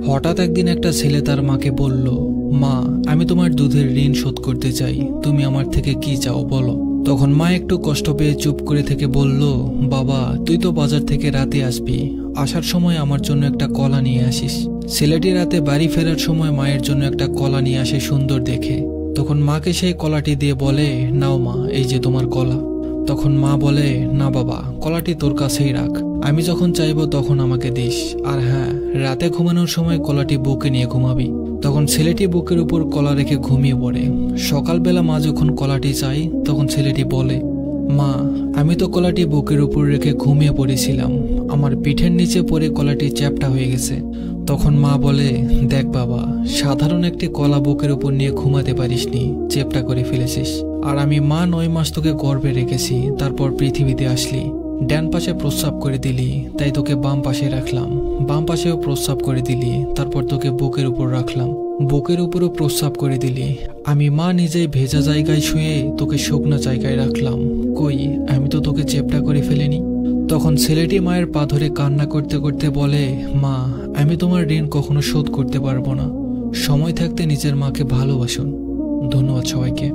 হঠাৎ একদিন একটা ছেলে তার মাকে বলল, মা, আমি তোমার দুধের ঋণ শোধ করতে চাই, তুমি আমার থেকে কি চাও বলো। তখন মা একটু কষ্ট পেয়ে চুপ করে থেকে বলল, বাবা, তুই তো বাজার থেকে রাতে আসবি, আসার সময় আমার জন্য একটা কলা নিয়ে আসিস। ছেলেটি রাতে বাড়ি ফেরার সময় মায়ের জন্য একটা কলা নিয়ে আসে সুন্দর দেখে। তখন মাকে সেই কলাটি দিয়ে বলে, নাও মা, এই যে তোমার কলা। তখন মা বলে, না বাবা, কলাটি তোর কাছেই রাখ, আমি যখন চাইবো তখন আমাকে দিস। আর হ্যাঁ, রাতে ঘুমানোর সময় কলাটি বুকে নিয়ে ঘুমাবি। তখন ছেলেটি বুকের উপর কলা রেখে ঘুমিয়ে পড়ে। সকালবেলা মা যখন কলাটি চাই তখন ছেলেটি বলে, মা, আমি তো কলাটি বুকের উপর রেখে ঘুমিয়ে পড়েছিলাম, আমার পিঠের নিচে পড়ে কলাটি চ্যাপ্টা হয়ে গেছে। তখন মা বলে, দেখ বাবা, সাধারণ একটি কলা বুকের উপর নিয়ে ঘুমাতে পারিসনি, চ্যাপ্টা করে ফেলেছিস। আর আমি মা 9 মাস তোকে গর্ভে রেখেছি, তারপর পৃথিবীতে আসলি, ডান পাশে প্রস্রাব করে দিলি, তাই তোকে বাম পাশে রাখলাম, বাম পাশেও প্রস্রাব করে দিলি, তারপর তোকে বুকের উপর রাখলাম, বুকের উপরও প্রস্রাব করে দিলি। আমি মা নিজেই ভেজা জায়গায় শুয়ে তোকে শুকনো জায়গায় রাখলাম, কই, আমি তো তোকে চ্যাপ্টা করে ফেলিনি। তখন ছেলেটি মায়ের পা ধরে কান্না করতে করতে বলে, মা, আমি তোমার ঋণ কখনো শোধ করতে পারবো না, সময় থাকতে নিজের মাকে ভালোবাসুন। ধন্যবাদ সবাইকে।